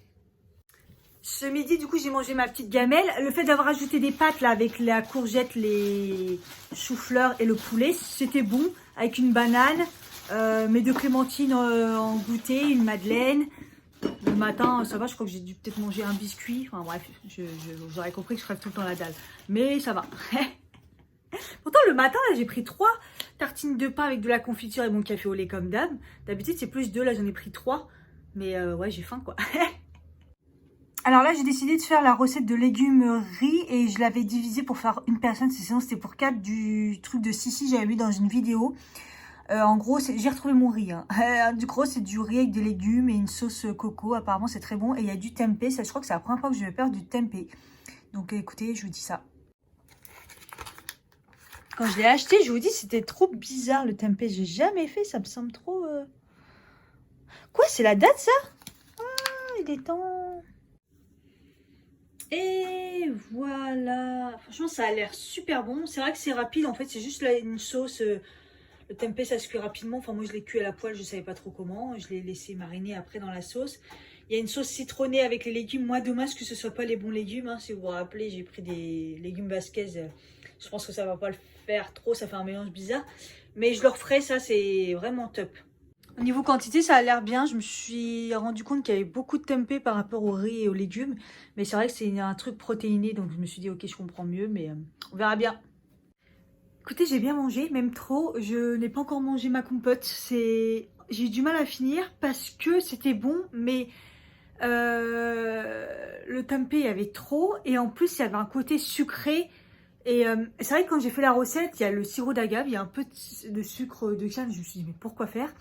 Ce midi, du coup, j'ai mangé ma petite gamelle. Le fait d'avoir ajouté des pâtes là avec la courgette, les choux-fleurs et le poulet, c'était bon. Avec une banane, mes deux clémentines en goûter, une madeleine. Le matin, ça va, je crois que j'ai dû peut-être manger un biscuit. Enfin bref, vous aurez compris que je crève tout le temps la dalle. Mais ça va. Pourtant, le matin, là, j'ai pris 3 tartines de pain avec de la confiture et mon café au lait comme d'hab. D'habitude, c'est plus 2. Là, j'en ai pris 3. Mais ouais, j'ai faim, quoi. Alors là, j'ai décidé de faire la recette de légumes riz et je l'avais divisé pour faire une personne. Sinon, c'était pour 4 du truc de Sissi. J'avais vu dans une vidéo. En gros, j'ai retrouvé mon riz. Hein. Du gros, c'est du riz avec des légumes et une sauce coco. Apparemment, c'est très bon. Et il y a du tempeh. Ça, je crois que c'est la première fois que je vais faire du tempeh. Donc, écoutez, je vous dis ça. Quand je l'ai acheté, je vous dis, c'était trop bizarre le tempeh. J'ai jamais fait. Ça me semble trop... Quoi, c'est la date, ça? Ah, il est temps. Et voilà. Franchement, ça a l'air super bon. C'est vrai que c'est rapide. En fait, c'est juste là une sauce... Le tempeh, ça se cuit rapidement. Enfin, moi, je l'ai cuit à la poêle. Je ne savais pas trop comment. Je l'ai laissé mariner après dans la sauce. Il y a une sauce citronnée avec les légumes. Moi, dommage que ce ne soit pas les bons légumes. Hein. Si vous vous rappelez, j'ai pris des légumes basquaises. Je pense que ça ne va pas le faire trop. Ça fait un mélange bizarre. Mais je le referai. Ça, c'est vraiment top. Au niveau quantité, ça a l'air bien. Je me suis rendu compte qu'il y avait beaucoup de tempeh par rapport au riz et aux légumes. Mais c'est vrai que c'est un truc protéiné. Donc, je me suis dit, ok, je comprends mieux. Mais on verra bien. Écoutez, j'ai bien mangé, même trop. Je n'ai pas encore mangé ma compote. J'ai eu du mal à finir parce que c'était bon, mais le tempeh, il y avait trop. Et en plus, il y avait un côté sucré. Et c'est vrai que quand j'ai fait la recette, il y a le sirop d'agave, il y a un peu de sucre de canne. Je me suis dit, mais pourquoi faire?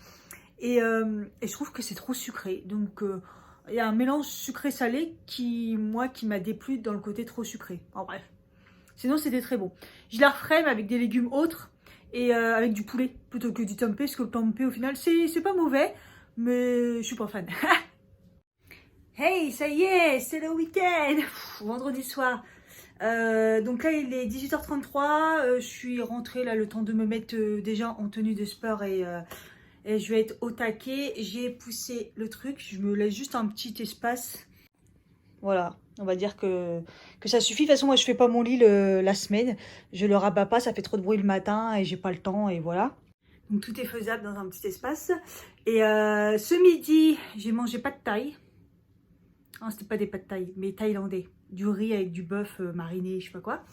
Et je trouve que c'est trop sucré. Donc, il y a un mélange sucré-salé qui m'a déplu dans le côté trop sucré. En bref. Sinon, c'était très bon. Je la referai, mais avec des légumes autres et avec du poulet plutôt que du tempeh. Parce que le tempeh, au final, c'est pas mauvais, mais je suis pas fan. Hey, ça y est, c'est le week-end. Vendredi soir. Donc là, il est 18h33. Je suis rentrée, là, le temps de me mettre déjà en tenue de sport et je vais être au taquet. J'ai poussé le truc. Je me laisse juste un petit espace. Voilà, on va dire que ça suffit. De toute façon, moi, je fais pas mon lit la semaine. Je le rabats pas, ça fait trop de bruit le matin et j'ai pas le temps et voilà. Donc, tout est faisable dans un petit espace. Et ce midi, j'ai mangé pas de thaï. Non, c'était pas des pâtes thaï, mais thaïlandais. Du riz avec du bœuf mariné, je sais pas quoi.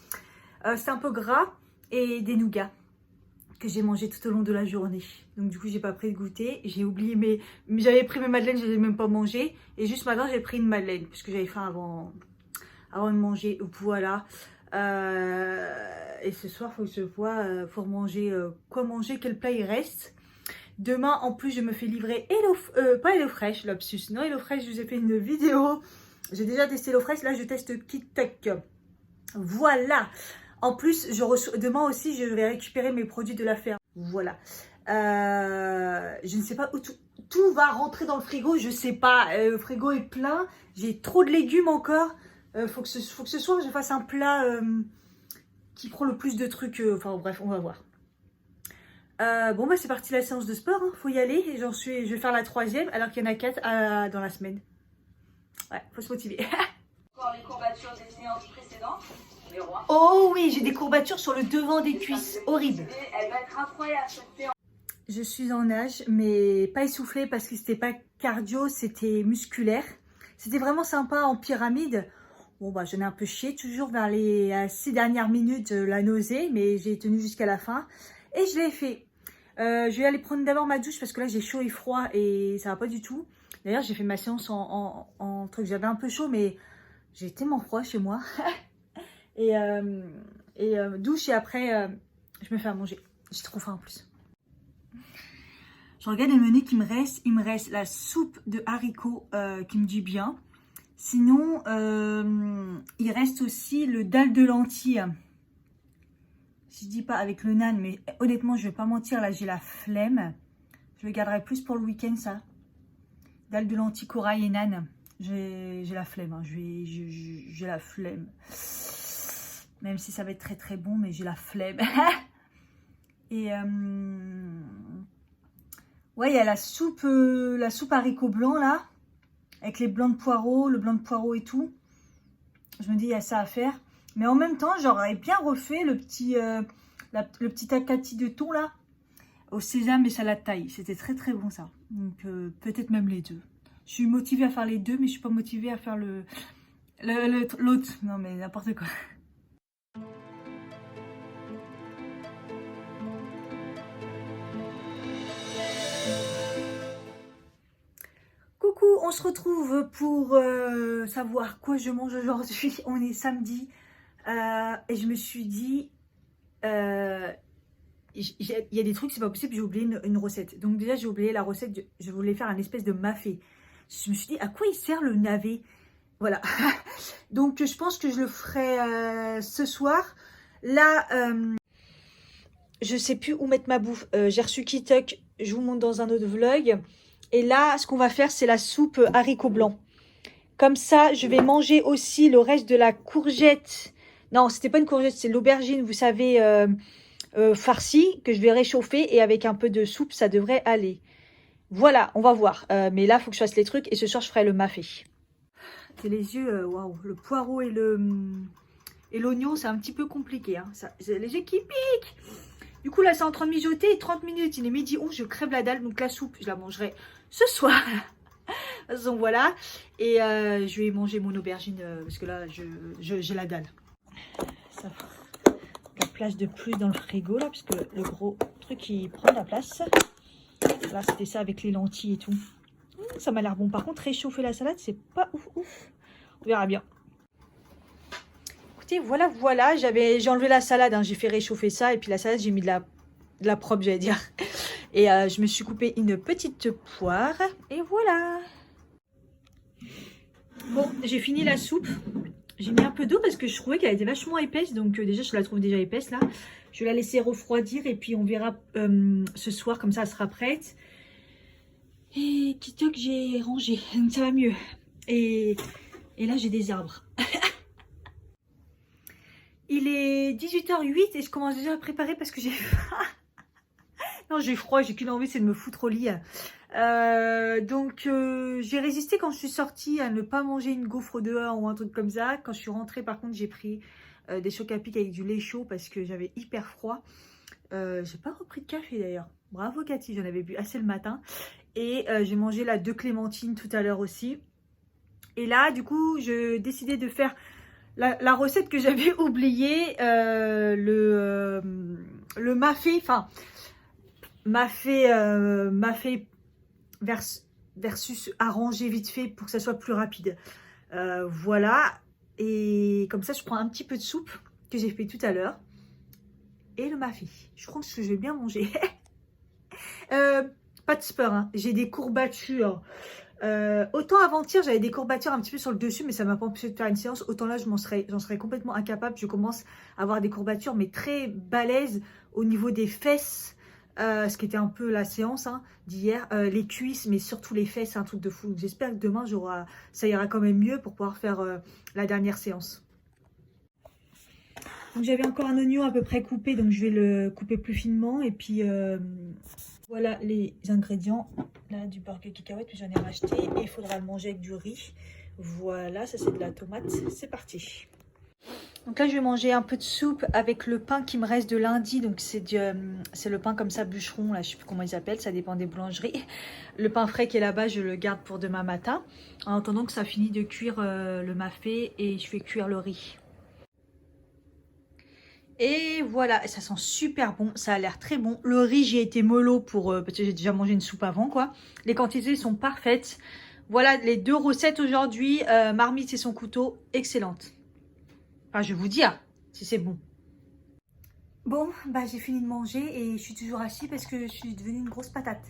C'était un peu gras et des nougats que j'ai mangé tout au long de la journée. Donc du coup, j'ai pas pris de goûter. J'ai oublié j'avais pris mes madeleines, je les ai même pas mangées. Et juste maintenant, j'ai pris une madeleine parce que j'avais faim avant de manger. Voilà. Et ce soir, faut que je vois, faut manger quoi manger, quel plat il reste. Demain, en plus, je me fais livrer pas HelloFresh, lapsus. Non, HelloFresh, je vous ai fait une vidéo. J'ai déjà testé HelloFresh. Là, je teste KitTech. Voilà. En plus, demain aussi, je vais récupérer mes produits de la ferme. Voilà. Je ne sais pas où tout va rentrer dans le frigo. Je ne sais pas. Le frigo est plein. J'ai trop de légumes encore. Faut que ce soir, je fasse un plat qui prend le plus de trucs. Enfin, bref, on va voir. Bon, bah, c'est parti la séance de sport. Hein. Faut y aller. Et je vais faire la 3e alors qu'il y en a 4 dans la semaine. Ouais, faut se motiver. Encore les courbatures des séances précédentes. Oh oui, j'ai des courbatures sur le devant des cuisses, horrible. Elle va être incroyable cette séance. Je suis en nage, mais pas essoufflée parce que c'était pas cardio, c'était musculaire. C'était vraiment sympa en pyramide. Bon, bah, j'en ai un peu chié, toujours vers les 6 dernières minutes, la nausée, mais j'ai tenu jusqu'à la fin. Et je l'ai fait. Je vais aller prendre d'abord ma douche parce que là, j'ai chaud et froid et ça va pas du tout. D'ailleurs, j'ai fait ma séance en truc. J'avais un peu chaud, mais j'ai tellement froid chez moi. et douche et après, je me fais à manger. J'ai trop faim en plus. Je regarde les menus qui me restent. Il me reste la soupe de haricots qui me dit bien. Sinon, il reste aussi le dalle de lentilles. Je dis pas avec le nan, mais honnêtement, je vais pas mentir, là, j'ai la flemme. Je le garderai plus pour le week-end, ça. Dalle de lentilles, corail et nan. J'ai la flemme, hein. J'ai la flemme. Même si ça va être très très bon, mais j'ai la flemme. Et ouais, il y a la soupe haricot blanc, là. Avec les blancs de poireaux, le blanc de poireaux et tout. Je me dis, il y a ça à faire. Mais en même temps, j'aurais bien refait le petit acati de thon, là. Au sésame et salade thaï. C'était très très bon, ça. Donc, peut-être même les deux. Je suis motivée à faire les deux, mais je suis pas motivée à faire l'autre. Non, mais n'importe quoi. Coucou, on se retrouve pour savoir quoi je mange aujourd'hui. On est samedi et je me suis dit, il y a des trucs, c'est pas possible, j'ai oublié une recette. Donc déjà, j'ai oublié la recette, je voulais faire un espèce de mafé. Je me suis dit, à quoi il sert le navet? Voilà. Donc je pense que je le ferai ce soir. Là, je sais plus où mettre ma bouffe. J'ai reçu Kitok, je vous montre dans un autre vlog. Et là, ce qu'on va faire, c'est la soupe haricots blancs. Comme ça, je vais manger aussi le reste de la courgette. Non, c'était pas une courgette, c'est l'aubergine, vous savez, farcie, que je vais réchauffer. Et avec un peu de soupe, ça devrait aller. Voilà, on va voir. Mais là, il faut que je fasse les trucs. Et ce soir, je ferai le mafé. C'est les yeux, waouh. Le poireau et l'oignon, c'est un petit peu compliqué. Hein. C'est les yeux qui piquent. Du coup, là, c'est en train de mijoter. 30 minutes, il est midi 11, je crève la dalle. Donc, la soupe, je la mangerai ce soir. Donc, voilà. Et je vais manger mon aubergine parce que là, j'ai la dalle. Ça fera la place de plus dans le frigo, là, parce que le gros truc, il prend de la place. Là, c'était ça avec les lentilles et tout. Ça m'a l'air bon. Par contre, réchauffer la salade, c'est pas ouf. On verra bien. Voilà, j'ai enlevé la salade, hein, j'ai fait réchauffer ça et puis la salade j'ai mis de la propre, j'allais dire. Et je me suis coupé une petite poire et voilà. Bon, j'ai fini la soupe. J'ai mis un peu d'eau parce que je trouvais qu'elle était vachement épaisse, donc déjà je la trouve déjà épaisse là. Je vais la laisser refroidir et puis on verra ce soir, comme ça elle sera prête. Et Kitok j'ai rangé, donc ça va mieux. Et là j'ai des arbres. Il est 18h08 et je commence déjà à préparer parce que j'ai faim. Non, j'ai froid, j'ai qu'une envie, c'est de me foutre au lit. Donc, j'ai résisté quand je suis sortie à ne pas manger une gaufre dehors ou un truc comme ça. Quand je suis rentrée, par contre, j'ai pris des chocs à pic avec du lait chaud parce que j'avais hyper froid. J'ai pas repris de café d'ailleurs. Bravo Cathy, j'en avais bu assez le matin. Et j'ai mangé la 2 clémentines tout à l'heure aussi. Et là, du coup, je décidais de faire la recette que j'avais oubliée, le mafé, enfin, mafé versus arranger vite fait pour que ça soit plus rapide. Voilà, et comme ça, je prends un petit peu de soupe que j'ai fait tout à l'heure et le mafé. Je pense que je vais bien manger. Pas de peur, hein. J'ai des courbatures. Autant avant-hier j'avais des courbatures un petit peu sur le dessus, mais ça m'a pas empêché de faire une séance. Autant là j'en serais complètement incapable. Je commence à avoir des courbatures mais très balèzes au niveau des fesses, ce qui était un peu la séance d'hier, les cuisses mais surtout les fesses, c'est un truc de fou. J'espère que demain ça ira quand même mieux pour pouvoir faire la dernière séance. Donc j'avais encore un oignon à peu près coupé, donc je vais le couper plus finement. Et puis voilà les ingrédients. Là, du beurre cacahuète, puis j'en ai racheté. Et il faudra le manger avec du riz. Voilà, ça c'est de la tomate. C'est parti. Donc là, je vais manger un peu de soupe avec le pain qui me reste de lundi. Donc c'est le pain comme ça, bûcheron, là, je sais plus comment ils appellent, ça dépend des boulangeries. Le pain frais qui est là-bas, je le garde pour demain matin. En attendant que ça finisse de cuire le mafé et je fais cuire le riz. Et voilà, ça sent super bon, ça a l'air très bon. Le riz, j'ai été mollo parce que j'ai déjà mangé une soupe avant, quoi. Les quantités sont parfaites. Voilà les 2 recettes aujourd'hui. Marmite et son couteau, excellente. Enfin, je vais vous dire si c'est bon. Bon, bah j'ai fini de manger et je suis toujours assise parce que je suis devenue une grosse patate.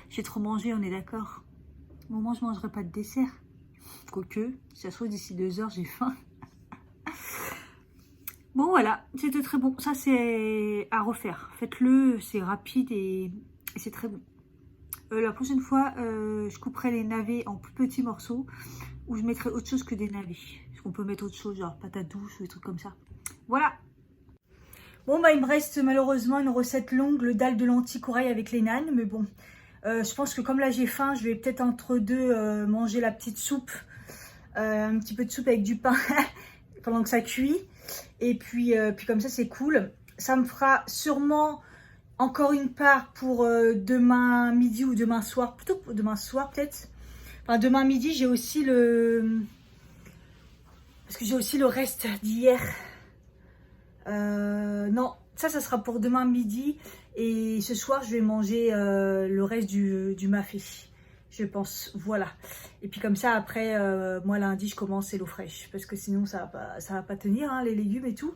J'ai trop mangé, on est d'accord. Bon, moi, je ne mangerai pas de dessert. Quoique, si ça se trouve, d'ici 2 heures, j'ai faim. Bon, voilà, c'était très bon. Ça, c'est à refaire. Faites-le, c'est rapide et c'est très bon. La prochaine fois, je couperai les navets en plus petits morceaux ou je mettrai autre chose que des navets. Parce qu'on peut mettre autre chose, genre patate douce ou des trucs comme ça. Voilà. Bon, bah, il me reste malheureusement une recette longue, le dalle de lentilles corail avec les nanes. Mais bon, je pense que comme là, j'ai faim, je vais peut-être entre deux manger la petite soupe. Un petit peu de soupe avec du pain pendant que ça cuit. Et puis comme ça, c'est cool. Ça me fera sûrement encore une part pour demain midi ou demain soir. Plutôt pour demain soir, peut-être. Enfin, demain midi, j'ai aussi parce que j'ai aussi le reste d'hier. Non, ça sera pour demain midi. Et ce soir, je vais manger le reste du mafé. Je pense, voilà. Et puis comme ça, après, moi lundi, je commence l'eau fraîche. Parce que sinon, ça va pas tenir, hein, les légumes et tout.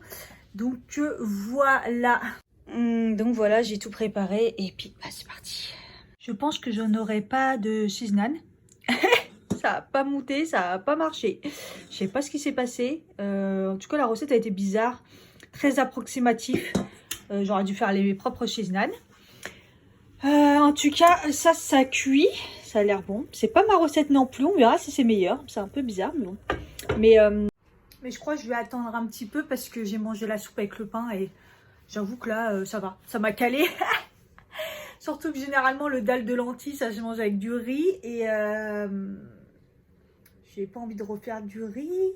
Donc voilà. Donc voilà, j'ai tout préparé. Et puis, bah, c'est parti. Je pense que je n'aurai pas de cheese naan. Ça n'a pas monté, ça n'a pas marché. Je sais pas ce qui s'est passé. En tout cas, la recette a été bizarre. Très approximatif. J'aurais dû faire mes propres cheese naan. En tout cas, ça cuit. Ça a l'air bon. C'est pas ma recette non plus. On verra si c'est meilleur. C'est un peu bizarre, mais bon. Mais je crois que je vais attendre un petit peu parce que j'ai mangé la soupe avec le pain et j'avoue que là, ça va. Ça m'a calé. Surtout que généralement, le dalle de lentilles, ça, je mange avec du riz. Et j'ai pas envie de refaire du riz.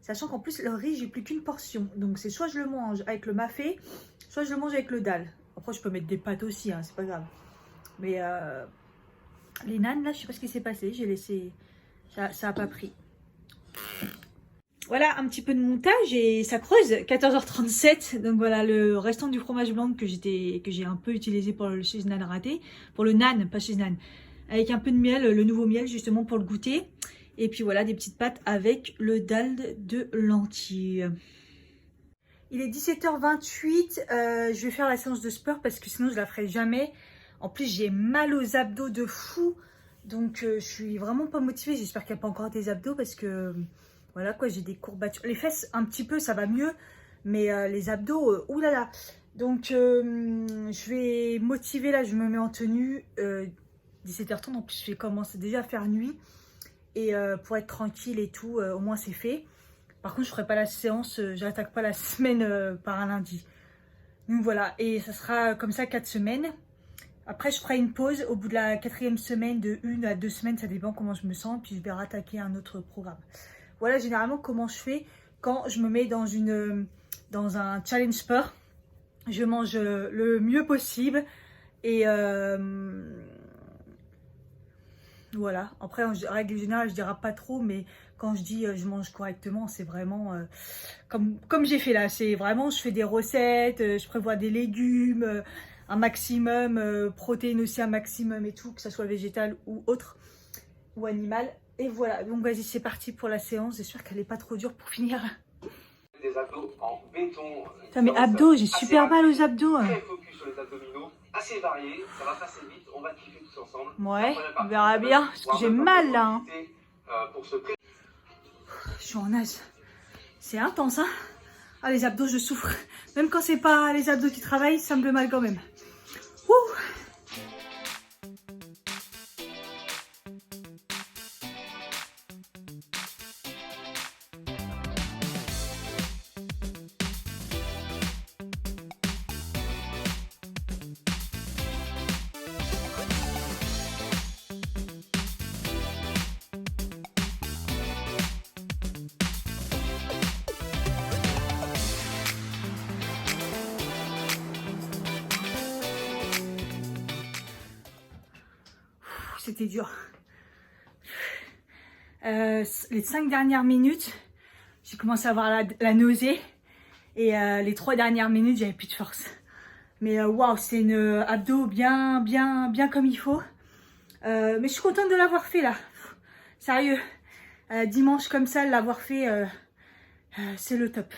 Sachant qu'en plus, le riz, j'ai plus qu'une portion. Donc, c'est soit je le mange avec le mafé, soit je le mange avec le dalle. Après, je peux mettre des pâtes aussi, hein, c'est pas grave. Mais les nanes, là, je sais pas ce qui s'est passé. J'ai laissé... Ça a pas pris. Voilà, un petit peu de montage et ça creuse. 14h37. Donc voilà, le restant du fromage blanc que j'ai un peu utilisé pour le cheese naan raté. Pour le naan, pas cheese naan. Avec un peu de miel, le nouveau miel, justement, pour le goûter. Et puis voilà, des petites pâtes avec le dalle de lentilles. Il est 17h28. Je vais faire la séance de sport parce que sinon, je la ferai jamais. En plus, j'ai mal aux abdos de fou. Donc, je suis vraiment pas motivée. J'espère qu'il n'y a pas encore des abdos parce que, voilà quoi, j'ai des courbatures. Les fesses, un petit peu, ça va mieux. Mais les abdos, oulala. Donc, je vais motiver. Là, je me mets en tenue. 17h30, en plus, je vais commencer déjà à faire nuit. Et pour être tranquille et tout, au moins, c'est fait. Par contre, je ne ferai pas la séance. Je n'attaque pas la semaine par un lundi. Donc, voilà. Et ça sera comme ça 4 semaines. Après, je ferai une pause au bout de la 4e semaine, de 1 à 2 semaines, ça dépend comment je me sens, puis je vais rattaquer un autre programme. Voilà généralement comment je fais quand je me mets dans un challenge sport. Je mange le mieux possible et voilà. Après, en règle générale, je dirais pas trop, mais quand je dis je mange correctement, c'est vraiment comme j'ai fait là. C'est vraiment, je fais des recettes, je prévois des légumes, un maximum, protéines aussi un maximum et tout, que ça soit végétal ou autre, ou animal. Et voilà, donc vas-y, c'est parti pour la séance. J'espère qu'elle n'est pas trop dure pour finir. Des abdos en béton. Putain, mais abdos, j'ai super mal aux abdos. Très focus sur les abdominaux, assez variés, ça va passer vite, on va kiffer tous ensemble. Ouais, on verra bien, parce que j'ai mal là. Hein. Je suis en nage. C'est intense, hein. Ah, les abdos, je souffre. Même quand c'est pas les abdos qui travaillent, ça me fait mal quand même. Ouh. c'était dur. Les 5 dernières minutes, j'ai commencé à avoir la nausée. Et les 3 dernières minutes, j'avais plus de force. Mais waouh, c'est une abdo bien comme il faut. Mais je suis contente de l'avoir fait là. Sérieux. Dimanche comme ça, l'avoir fait, c'est le top.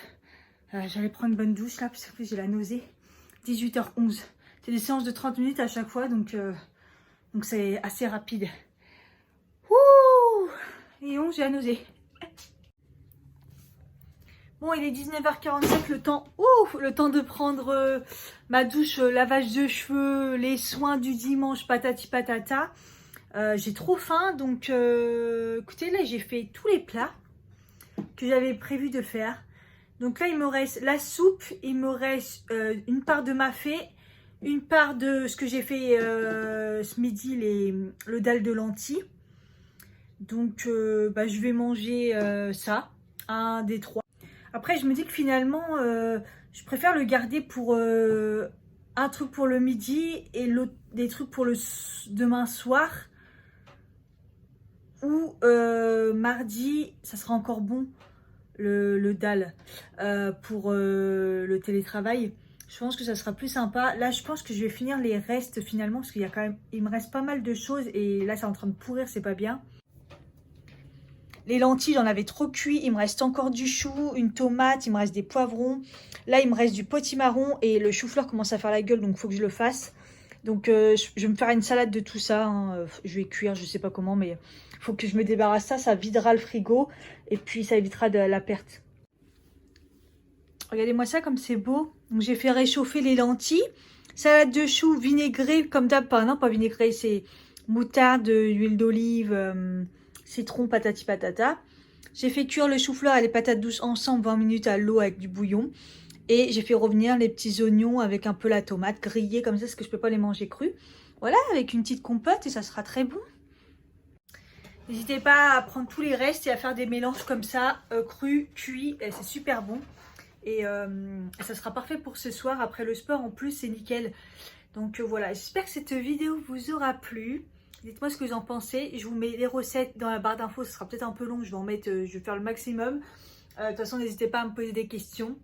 J'allais prendre une bonne douche là, parce que j'ai la nausée. 18h11. C'est des séances de 30 minutes à chaque fois, donc c'est assez rapide. Ouh, et j'ai la nausée. Bon, il est 19h45, le temps de prendre ma douche, lavage de cheveux, les soins du dimanche, patati patata. J'ai trop faim, donc écoutez, là j'ai fait tous les plats que j'avais prévu de faire. Donc là, il me reste la soupe, il me reste une part de mafé, une part de ce que j'ai fait ce midi, le dalle de lentilles. Donc je vais manger ça, un des 3. Après, je me dis que finalement, je préfère le garder pour un truc pour le midi et l'autre des trucs pour le demain soir. Ou mardi, ça sera encore bon. Le dalle pour le télétravail, je pense que ça sera plus sympa. Là je pense que je vais finir les restes finalement, parce qu'il y a quand même, il me reste pas mal de choses et là c'est en train de pourrir, c'est pas bien. Les lentilles, j'en avais trop cuit, il me reste encore du chou, une tomate, il me reste des poivrons, là il me reste du potimarron et le chou-fleur commence à faire la gueule, donc il faut que je le fasse. Donc je vais me faire une salade de tout ça, hein. Je vais cuire, je sais pas comment, mais il faut que je me débarrasse ça videra le frigo et puis ça évitera de la perte. Regardez-moi ça comme c'est beau. Donc j'ai fait réchauffer les lentilles, salade de choux vinaigrée comme d'hab, non pas vinaigrée, c'est moutarde, huile d'olive, citron, patati patata. J'ai fait cuire le chou-fleur et les patates douces ensemble 20 minutes à l'eau avec du bouillon. Et j'ai fait revenir les petits oignons avec un peu la tomate grillée comme ça, parce que je peux pas les manger crus. Voilà, avec une petite compote et ça sera très bon. N'hésitez pas à prendre tous les restes et à faire des mélanges comme ça, crus, cuits, c'est super bon. Et ça sera parfait pour ce soir. Après le sport, en plus, c'est nickel. Donc voilà, j'espère que cette vidéo vous aura plu. Dites-moi ce que vous en pensez. Je vous mets les recettes dans la barre d'infos. Ce sera peut-être un peu long, je vais faire le maximum. De toute façon, n'hésitez pas à me poser des questions.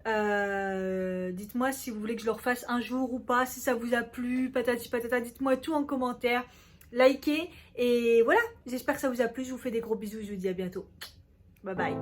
Dites-moi si vous voulez que je le refasse un jour ou pas, si ça vous a plu, patati patata, dites-moi tout en commentaire, likez et voilà, j'espère que ça vous a plu, je vous fais des gros bisous, je vous dis à bientôt, bye bye.